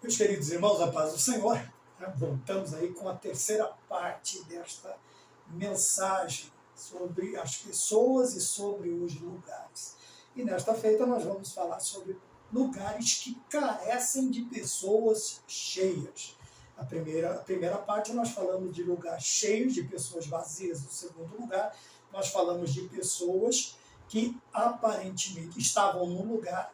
Meus queridos irmãos, a paz do Senhor, voltamos aí com a terceira parte desta mensagem sobre as pessoas e sobre os lugares. E nesta feita nós vamos falar sobre lugares que carecem de pessoas cheias. A primeira parte nós falamos de lugares cheios, de pessoas vazias. No segundo lugar, nós falamos de pessoas que aparentemente estavam num lugar,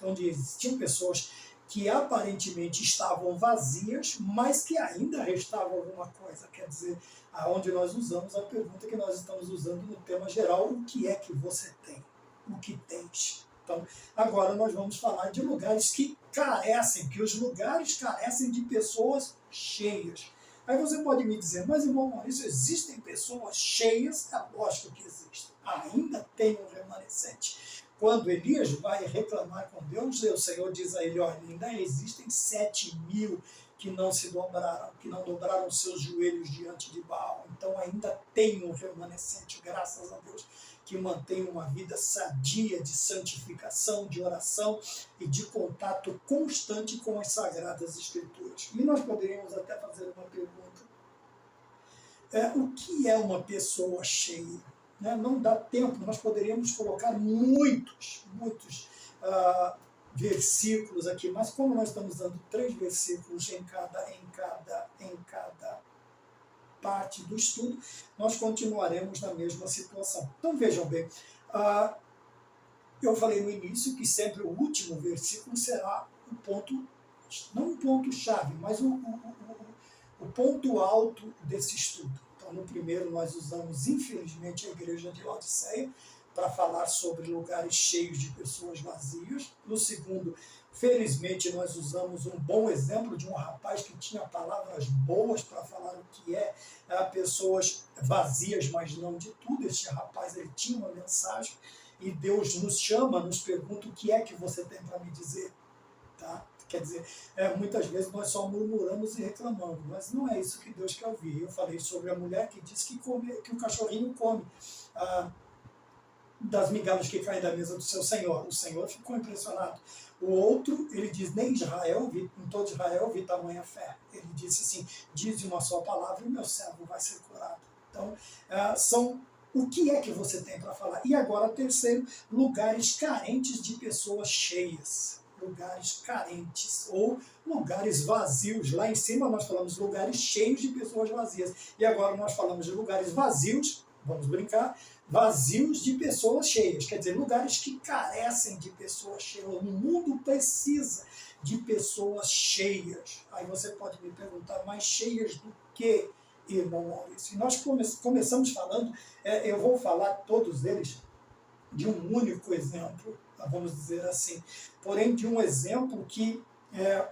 onde existiam pessoas que aparentemente estavam vazias, mas que ainda restava alguma coisa. Quer dizer, aonde nós usamos a pergunta que nós estamos usando no tema geral: o que é que você tem? O que tens? Então, agora nós vamos falar de lugares que carecem, que os lugares carecem de pessoas cheias. Aí você pode me dizer, mas irmão Maurício, existem pessoas cheias? É lógico que existem. Ainda tem um remanescente. Quando Elias vai reclamar com Deus, o Senhor diz a ele, olha, ainda existem 7.000 que não se dobraram, que não dobraram seus joelhos diante de Baal. Então ainda tem um remanescente, graças a Deus, que mantém uma vida sadia de santificação, de oração e de contato constante com as Sagradas Escrituras. E nós poderíamos até fazer uma pergunta. O que é uma pessoa cheia? Não dá tempo, nós poderíamos colocar muitos versículos aqui, mas como nós estamos dando 3 versículos em cada parte do estudo, nós continuaremos na mesma situação. Então vejam bem, eu falei no início que sempre o último versículo será o ponto, não o ponto-chave, mas o ponto alto desse estudo. Então, no primeiro, nós usamos, infelizmente, a igreja de Laodiceia para falar sobre lugares cheios de pessoas vazias. No segundo, felizmente, nós usamos um bom exemplo de um rapaz que tinha palavras boas para falar o que é pessoas vazias, mas não de tudo. Este rapaz, ele tinha uma mensagem e Deus nos chama, nos pergunta o que é que você tem para me dizer, tá? Quer dizer, muitas vezes nós só murmuramos e reclamamos, mas não é isso que Deus quer ouvir. Eu falei sobre a mulher que diz que o cachorrinho come das migalhas que caem da mesa do seu Senhor. O Senhor ficou impressionado. O outro, ele diz, nem em todo Israel vi tamanha fé. Ele disse assim, diz uma só palavra e o meu servo vai ser curado. Então, o que é que você tem para falar? E agora, terceiro, lugares carentes de pessoas cheias. Lugares carentes ou lugares vazios. Lá em cima nós falamos lugares cheios de pessoas vazias. E agora nós falamos de lugares vazios, vamos brincar, vazios de pessoas cheias. Quer dizer, lugares que carecem de pessoas cheias. O mundo precisa de pessoas cheias. Aí você pode me perguntar, mas cheias do quê, irmão Maurício? E nós começamos falando, eu vou falar todos eles de um único exemplo, vamos dizer assim, porém de um exemplo que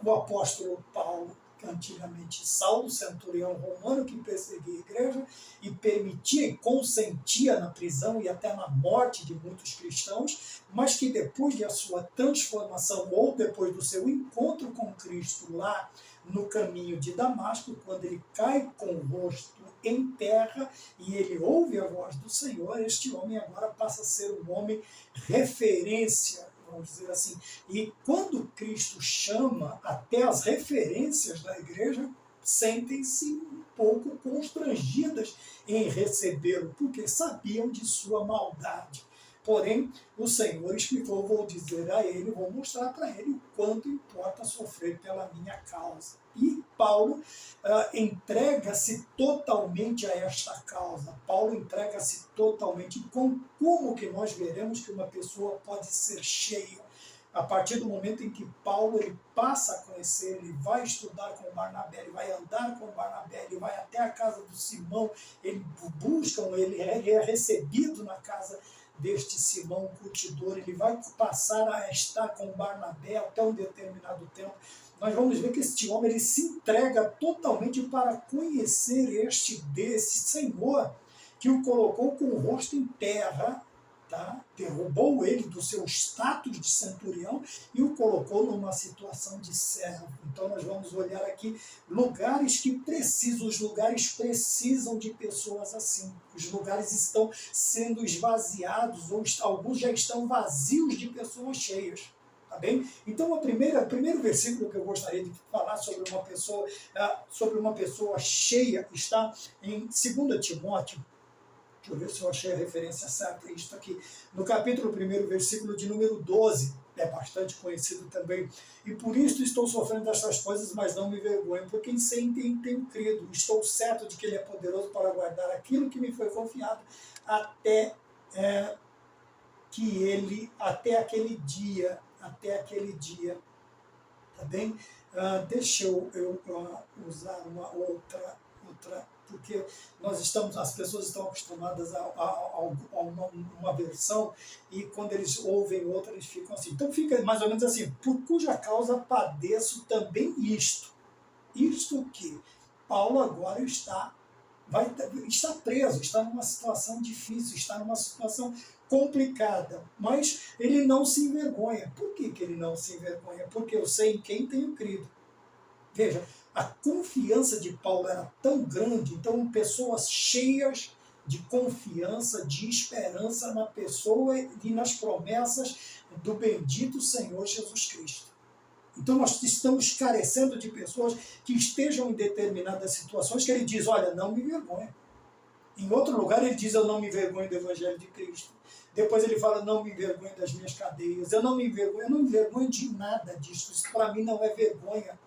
o apóstolo Paulo, que antigamente Saulo, centurião romano que perseguia a igreja e permitia e consentia na prisão e até na morte de muitos cristãos, mas que depois de a sua transformação ou depois do seu encontro com Cristo lá no caminho de Damasco, quando ele cai com o rosto em terra e ele ouve a voz do Senhor, este homem agora passa a ser um homem referência, vamos dizer assim. E quando Cristo chama, até as referências da igreja sentem-se um pouco constrangidas em recebê-lo, porque sabiam de sua maldade. Porém, o Senhor explicou, vou dizer a ele, vou mostrar para ele o quanto importa sofrer pela minha causa. E Paulo entrega-se totalmente a esta causa. Paulo entrega-se totalmente. Como que nós veremos que uma pessoa pode ser cheia? A partir do momento em que Paulo ele passa a conhecer, ele vai estudar com Barnabé, ele vai andar com Barnabé, ele vai até a casa do Simão, ele busca, ele é recebido na casa deste Simão curtidor, ele vai passar a estar com Barnabé até um determinado tempo. Nós vamos ver que este homem ele se entrega totalmente para conhecer desse Senhor que o colocou com o rosto em terra, tá? Derrubou ele do seu status de centurião e o colocou numa situação de servo. Então nós vamos olhar aqui lugares que precisam, os lugares precisam de pessoas assim. Os lugares estão sendo esvaziados, ou alguns já estão vazios de pessoas cheias. Tá bem? Então, o primeiro versículo que eu gostaria de falar sobre uma pessoa cheia está em 2 Timóteo. Deixa eu ver se eu achei a referência certa. Isso aqui, no capítulo 1, versículo de número 12. É bastante conhecido também. E por isso estou sofrendo estas coisas, mas não me vergonho, porque em quem tenho crido. Estou certo de que Ele é poderoso para guardar aquilo que me foi confiado até até aquele dia. Tá bem? Deixa eu usar uma outra, porque as pessoas estão acostumadas a uma versão, e quando eles ouvem outra, eles ficam assim. Então fica mais ou menos assim: por cuja causa padeço também isto. Isto que Paulo agora está preso, está numa situação difícil, está numa situação complicada, mas ele não se envergonha. Por que ele não se envergonha? Porque eu sei em quem tenho crido. Veja, a confiança de Paulo era tão grande, então pessoas cheias de confiança, de esperança na pessoa e nas promessas do bendito Senhor Jesus Cristo. Então nós estamos carecendo de pessoas que estejam em determinadas situações que ele diz: olha, não me envergonha. Em outro lugar ele diz: eu não me envergonho do Evangelho de Cristo. Depois ele fala: não me envergonho das minhas cadeias. Eu não me envergonho de nada disso. Isso para mim não é vergonha.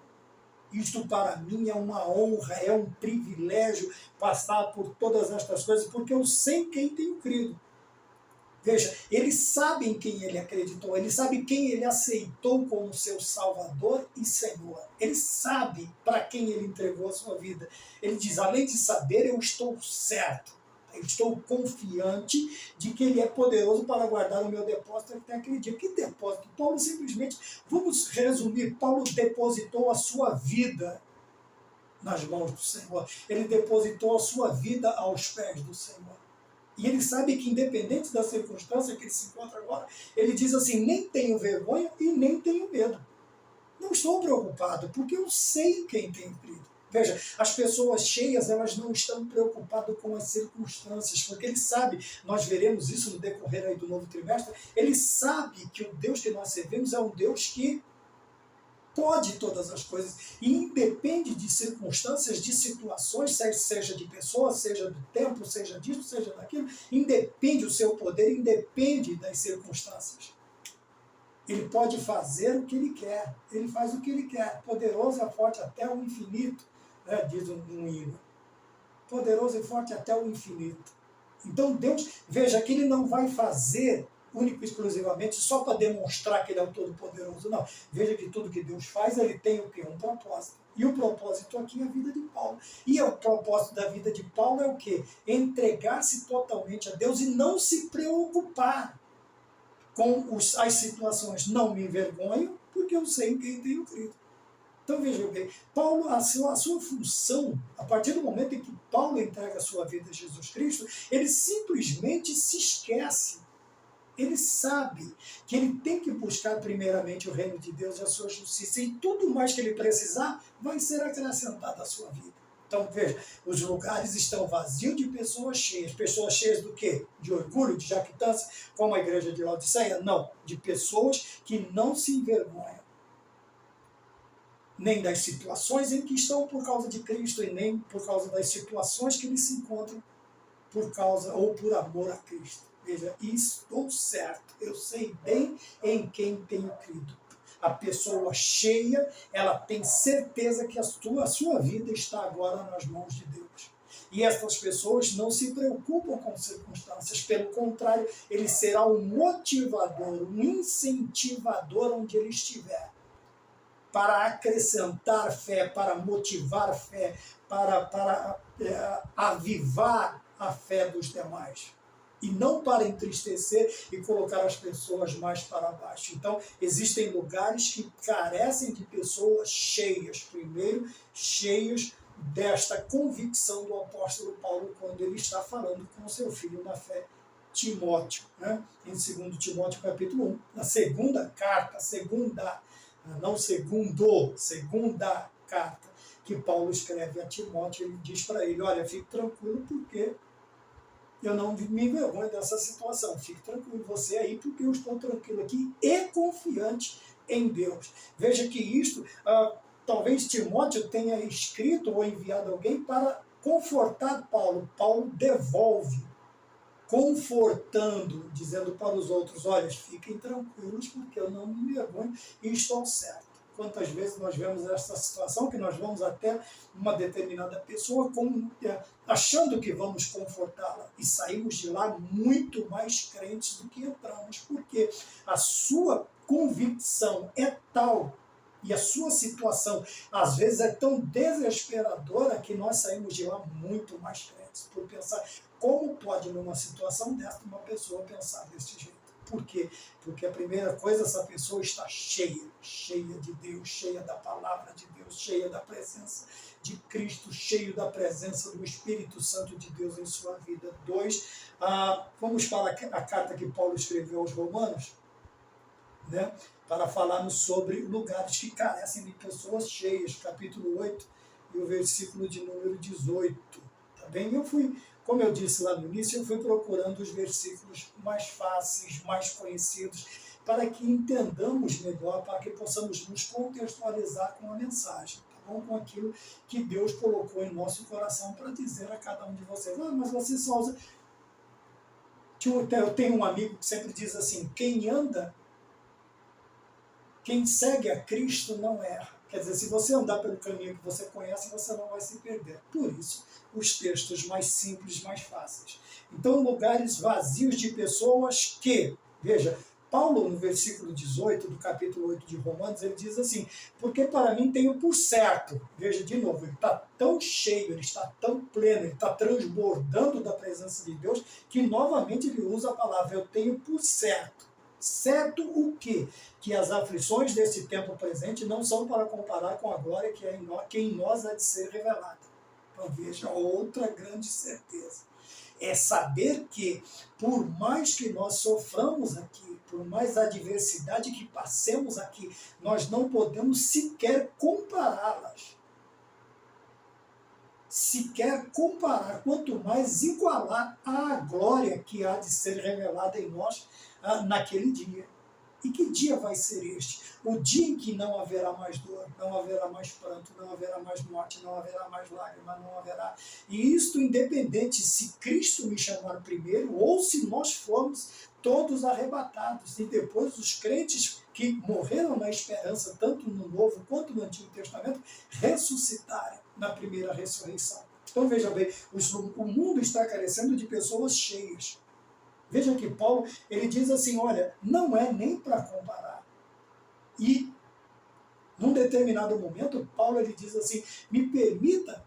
Isto para mim é uma honra, é um privilégio passar por todas estas coisas, porque eu sei em quem tenho crido. Veja, ele sabe em quem ele acreditou, ele sabe quem ele aceitou como seu Salvador e Senhor. Ele sabe para quem ele entregou a sua vida. Ele diz: além de saber, eu estou certo. Eu estou confiante de que ele é poderoso para guardar o meu depósito até aquele dia. Que depósito? Paulo simplesmente, vamos resumir, Paulo depositou a sua vida nas mãos do Senhor. Ele depositou a sua vida aos pés do Senhor. E ele sabe que, independente da circunstância que ele se encontra agora, ele diz assim: nem tenho vergonha e nem tenho medo. Não estou preocupado, porque eu sei quem tem crido. Veja, as pessoas cheias, elas não estão preocupadas com as circunstâncias, porque ele sabe, nós veremos isso no decorrer aí do novo trimestre, ele sabe que o Deus que nós servimos é um Deus que pode todas as coisas, e independe de circunstâncias, de situações, seja de pessoas, seja do tempo, seja disso, seja daquilo, independe o seu poder, independe das circunstâncias. Ele pode fazer o que ele quer, ele faz o que ele quer, poderoso e forte até o infinito, né, diz um hino, poderoso e forte até o infinito. Então Deus, veja que ele não vai fazer único e exclusivamente só para demonstrar que ele é o Todo-Poderoso, não. Veja que tudo que Deus faz, ele tem o quê? Um propósito. E o propósito aqui é a vida de Paulo. E o propósito da vida de Paulo é o quê? Entregar-se totalmente a Deus e não se preocupar com as situações. Não me envergonho, porque eu sei em quem tenho crido. Então veja bem, Paulo, a sua função, a partir do momento em que Paulo entrega a sua vida a Jesus Cristo, ele simplesmente se esquece. Ele sabe que ele tem que buscar primeiramente o reino de Deus e a sua justiça, e tudo mais que ele precisar vai ser acrescentado à sua vida. Então veja, os lugares estão vazios de pessoas cheias do quê? De orgulho, de jactância, como a igreja de Laodiceia? Não, de pessoas que não se envergonham, nem das situações em que estão por causa de Cristo, e nem por causa das situações que eles se encontram por causa ou por amor a Cristo. Veja, estou certo, eu sei bem em quem tenho crido. A pessoa cheia, ela tem certeza que a sua vida está agora nas mãos de Deus. E essas pessoas não se preocupam com circunstâncias, pelo contrário, ele será um motivador, um incentivador onde ele estiver, para acrescentar fé, para motivar fé, para avivar a fé dos demais. E não para entristecer e colocar as pessoas mais para baixo. Então, existem lugares que carecem de pessoas cheias, primeiro, cheias desta convicção do apóstolo Paulo, quando ele está falando com seu filho na fé, Timóteo, né? Em 2 Timóteo capítulo 1, na segunda carta, segunda carta que Paulo escreve a Timóteo, ele diz para ele: olha, fique tranquilo, porque eu não me envergonho dessa situação. Fique tranquilo, você aí, porque eu estou tranquilo aqui e confiante em Deus. Veja que isto, talvez Timóteo tenha escrito ou enviado alguém para confortar Paulo. Paulo devolve, confortando, dizendo para os outros, olha, fiquem tranquilos, porque eu não me vergonho e estou certo. Quantas vezes nós vemos essa situação que nós vamos até uma determinada pessoa achando que vamos confortá-la e saímos de lá muito mais crentes do que entramos, porque a sua convicção é tal e a sua situação às vezes é tão desesperadora que nós saímos de lá muito mais crentes, por pensar como pode numa situação dessa uma pessoa pensar desse jeito. Por quê? Porque a primeira coisa, essa pessoa está cheia de Deus, cheia da palavra de Deus, cheia da presença de Cristo, cheio da presença do Espírito Santo de Deus em sua vida. 2, vamos para a carta que Paulo escreveu aos Romanos, né, para falarmos sobre lugares que carecem de pessoas cheias, capítulo 8 e o versículo de número 18. Tá bem? Como eu disse lá no início, eu fui procurando os versículos mais fáceis, mais conhecidos, para que entendamos melhor, para que possamos nos contextualizar com a mensagem, tá bom? Com aquilo que Deus colocou em nosso coração para dizer a cada um de vocês. Mas você só usa... Eu tenho um amigo que sempre diz assim, quem segue a Cristo não erra. Quer dizer, se você andar pelo caminho que você conhece, você não vai se perder. Por isso, os textos mais simples, mais fáceis. Então, lugares vazios de pessoas que... Veja, Paulo, no versículo 18 do capítulo 8 de Romanos, ele diz assim, porque para mim tenho por certo. Veja, de novo, ele está tão cheio, ele está tão pleno, ele está transbordando da presença de Deus, que novamente ele usa a palavra, eu tenho por certo. Certo o quê? Que as aflições desse tempo presente não são para comparar com a glória que em nós há de ser revelada. Então veja, outra grande certeza. É saber que, por mais que nós soframos aqui, por mais adversidade que passemos aqui, nós não podemos sequer compará-las. Sequer comparar, quanto mais igualar à glória que há de ser revelada em nós naquele dia. E que dia vai ser este? O dia em que não haverá mais dor, não haverá mais pranto, não haverá mais morte, não haverá mais lágrimas, não haverá... E isto independente se Cristo me chamar primeiro ou se nós formos todos arrebatados. E depois os crentes que morreram na esperança, tanto no Novo quanto no Antigo Testamento, ressuscitarem na primeira ressurreição. Então veja bem, o mundo está carecendo de pessoas cheias. Veja que Paulo, ele diz assim, olha, não é nem para comparar. E, num determinado momento, Paulo ele diz assim, me permita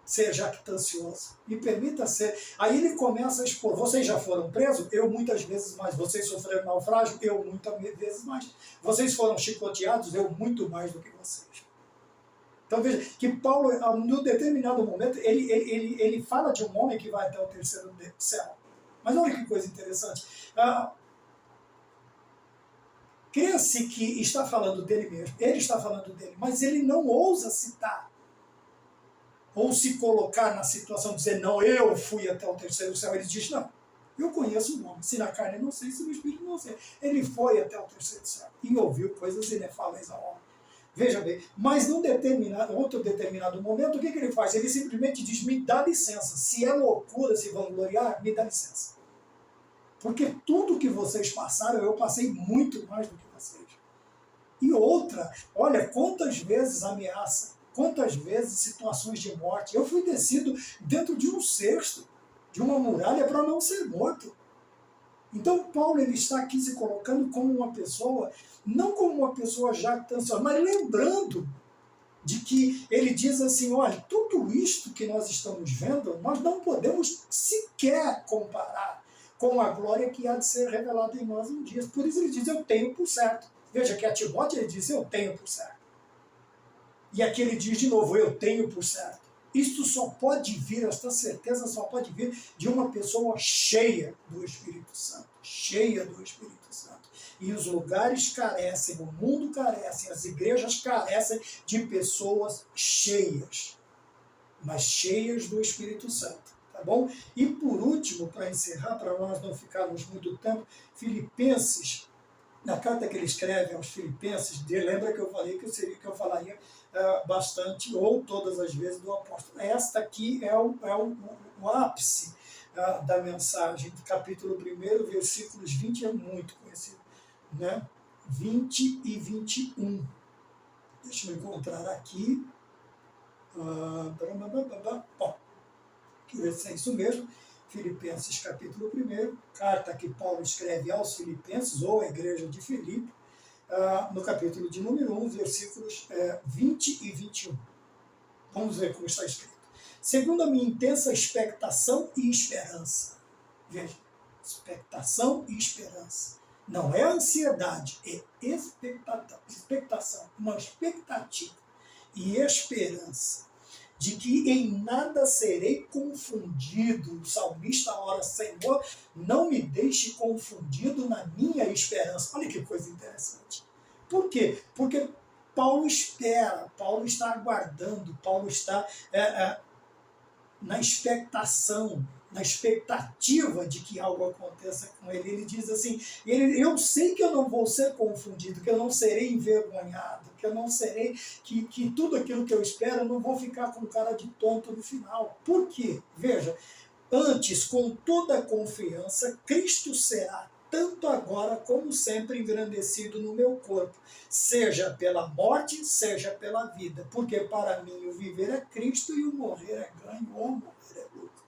ser jactancioso, me permita ser... Aí ele começa a expor, vocês já foram presos? Eu muitas vezes mais. Vocês sofreram naufrágio? Eu muitas vezes mais. Vocês foram chicoteados? Eu muito mais do que vocês. Então veja que Paulo, num determinado momento, ele fala de um homem que vai até o terceiro céu. Mas olha que coisa interessante. Crê-se que está falando dele mesmo, ele está falando dele, mas ele não ousa citar ou se colocar na situação de dizer, não, eu fui até o terceiro céu. Ele diz, não, eu conheço o homem, se na carne não sei, se no espírito não sei. Ele foi até o terceiro céu e ouviu coisas inefáveis ao homem. Veja bem, mas num outro determinado momento, o que ele faz? Ele simplesmente diz, me dá licença. Se é loucura se vangloriar, me dá licença. Porque tudo que vocês passaram, eu passei muito mais do que vocês. E outra, olha, quantas vezes ameaça, quantas vezes situações de morte. Eu fui descido dentro de um cesto, de uma muralha, para não ser morto. Então Paulo ele está aqui se colocando como uma pessoa, não como uma pessoa jactanciosa, mas lembrando de que ele diz assim, olha, tudo isto que nós estamos vendo, nós não podemos sequer comparar com a glória que há de ser revelada em nós um dia. Por isso ele diz, eu tenho por certo. Veja que a Timóteo ele diz, eu tenho por certo. E aqui ele diz de novo, eu tenho por certo. Isto só pode vir, esta certeza só pode vir de uma pessoa cheia do Espírito Santo. Cheia do Espírito Santo. E os lugares carecem, o mundo carece, as igrejas carecem de pessoas cheias. Mas cheias do Espírito Santo. Tá bom? E por último, para encerrar, para nós não ficarmos muito tempo, Filipenses na carta que ele escreve aos Filipenses, lembra que eu falei que eu falaria bastante, ou todas as vezes, do apóstolo. Esta aqui é o ápice da mensagem, do capítulo 1, versículos 20, é muito conhecido, né? 20 e 21. Deixa eu encontrar aqui. Deixa eu ver se é isso mesmo. Filipenses capítulo 1, carta que Paulo escreve aos Filipenses, ou à igreja de Filipe, no capítulo de número 1, versículos 20 e 21. Vamos ver como está escrito. Segundo a minha intensa expectação e esperança. Veja, expectação e esperança. Não é ansiedade, é expectação, uma expectativa e esperança de que em nada serei confundido. O salmista ora, Senhor, não me deixe confundido na minha esperança. Olha que coisa interessante. Por quê? Porque Paulo espera, Paulo está aguardando, Paulo está na expectação, na expectativa de que algo aconteça com ele. Ele diz assim, eu sei que eu não vou ser confundido, que eu não serei envergonhado, que eu não serei, que tudo aquilo que eu espero, eu não vou ficar com cara de tonto no final. Por quê? Veja, antes, com toda a confiança, Cristo será tanto agora como sempre engrandecido no meu corpo, seja pela morte, seja pela vida, porque para mim o viver é Cristo e o morrer é ganho, ou morrer é lucro.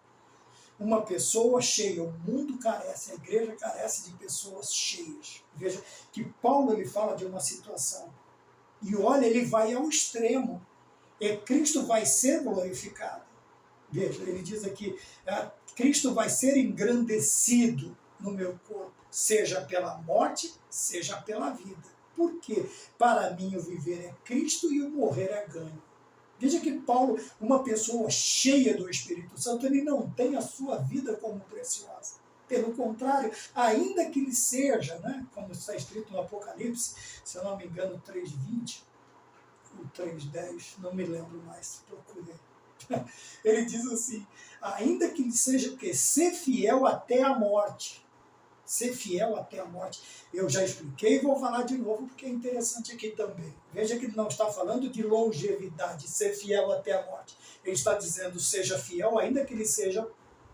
Uma pessoa cheia, o mundo carece, a igreja carece de pessoas cheias. Veja que Paulo ele fala de uma situação, e olha, ele vai ao extremo, Cristo vai ser glorificado. Veja, ele diz aqui, Cristo vai ser engrandecido no meu corpo, seja pela morte, seja pela vida. Por quê? Para mim o viver é Cristo e o morrer é ganho. Veja que Paulo, uma pessoa cheia do Espírito Santo, ele não tem a sua vida como preciosa. Pelo contrário, ainda que ele seja, né, como está escrito no Apocalipse, se eu não me engano, 3:20, ou 3:10, não me lembro mais, procurei. Ele diz assim, ainda que ele seja o quê? Ser fiel até a morte. Ser fiel até a morte. Eu já expliquei e vou falar de novo porque é interessante aqui também. Veja que ele não está falando de longevidade, ser fiel até a morte. Ele está dizendo, seja fiel, ainda que ele seja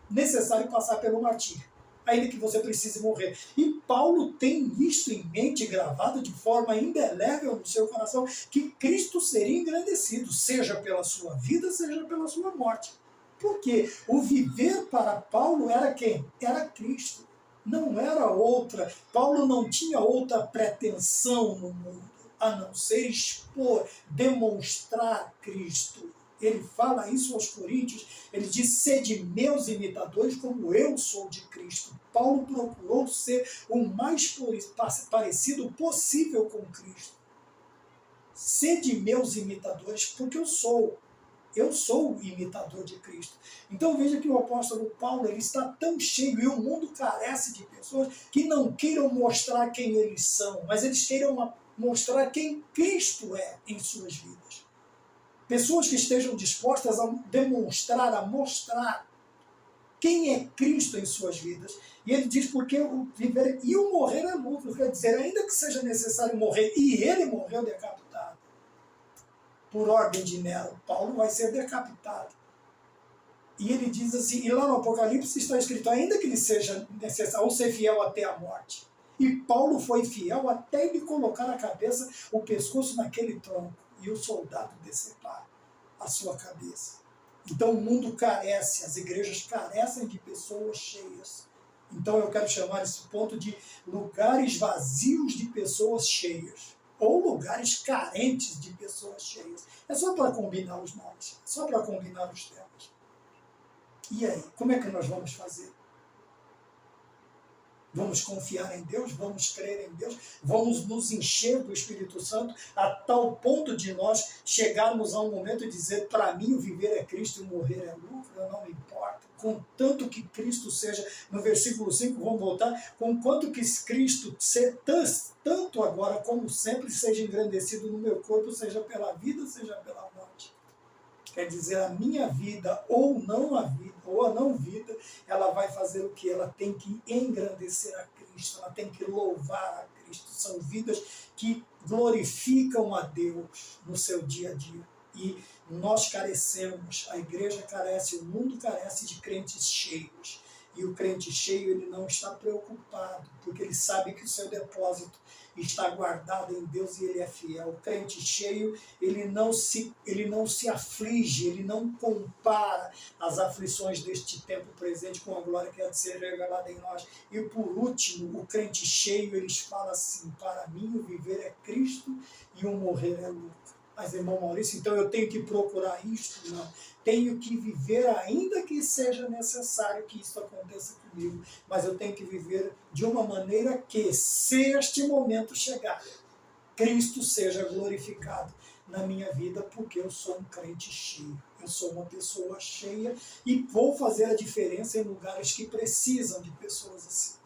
necessário passar pelo martírio, ainda que você precise morrer. E Paulo tem isso em mente, gravado de forma indelével no seu coração, que Cristo seria engrandecido, seja pela sua vida, seja pela sua morte. Porque o viver para Paulo era quem? Era Cristo. Não era outra. Paulo não tinha outra pretensão no mundo, a não ser expor, demonstrar Cristo. Ele fala isso aos Coríntios, ele diz, sede meus imitadores como eu sou de Cristo. Paulo procurou ser o mais parecido possível com Cristo. Sede meus imitadores, porque eu sou o imitador de Cristo. Então veja que o apóstolo Paulo ele está tão cheio, e o mundo carece de pessoas que não queiram mostrar quem eles são, mas eles queiram mostrar quem Cristo é em suas vidas. Pessoas que estejam dispostas a demonstrar, a mostrar quem é Cristo em suas vidas. E ele diz, porque o viver e o morrer é lucro, quer dizer, ainda que seja necessário morrer, e ele morreu decapitado, por ordem de Nero, Paulo vai ser decapitado. E ele diz assim, e lá no Apocalipse está escrito, ainda que ele seja necessário, ou ser fiel até a morte. E Paulo foi fiel até ele colocar a cabeça, o pescoço naquele tronco, e o soldado decepar a sua cabeça. Então o mundo carece, as igrejas carecem de pessoas cheias. Então eu quero chamar esse ponto de lugares vazios de pessoas cheias, ou lugares carentes de pessoas cheias. É só para combinar os nomes, é só para combinar os temas. E aí, como é que nós vamos fazer? Vamos confiar em Deus, vamos crer em Deus, vamos nos encher do Espírito Santo a tal ponto de nós chegarmos a um momento e dizer, para mim o viver é Cristo e o morrer é lucro, eu não me importo. Contanto que Cristo seja, no versículo 5, vamos voltar, conquanto que Cristo, tanto agora como sempre, seja engrandecido no meu corpo, seja pela vida, seja pela morte. Quer dizer, a minha vida, ou não a vida, ou a não vida, ela vai fazer o que? Ela tem que engrandecer a Cristo. Cristo, ela tem que louvar a Cristo. São vidas que glorificam a Deus no seu dia a dia. E nós carecemos, a igreja carece, o mundo carece de crentes cheios. E o crente cheio, ele não está preocupado, porque ele sabe que o seu depósito está guardado em Deus e ele é fiel. O crente cheio, ele não se aflige, ele não compara as aflições deste tempo presente com a glória que há de ser revelada em nós. E por último, o crente cheio, eles falam assim: para mim o viver é Cristo e o morrer é lucro. Mas, irmão Maurício, então eu tenho que procurar isto? Não. Tenho que viver, ainda que seja necessário que isso aconteça comigo, mas eu tenho que viver de uma maneira que, se este momento chegar, Cristo seja glorificado na minha vida, porque eu sou um crente cheio. Eu sou uma pessoa cheia e vou fazer a diferença em lugares que precisam de pessoas assim.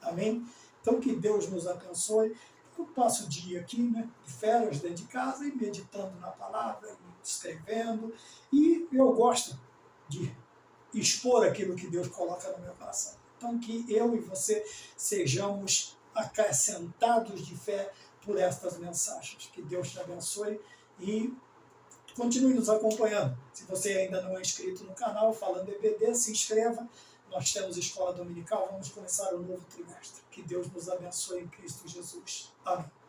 Amém? Então, que Deus nos abençoe. Eu passo o dia aqui, né, de férias dentro de casa e meditando na palavra, e escrevendo, e eu gosto de expor aquilo que Deus coloca no meu coração. Então, que eu e você sejamos acrescentados de fé por estas mensagens. Que Deus te abençoe e continue nos acompanhando. Se você ainda não é inscrito no canal Falando EBD, se inscreva. Nós temos escola dominical, vamos começar o novo trimestre. Que Deus nos abençoe em Cristo Jesus. Amém.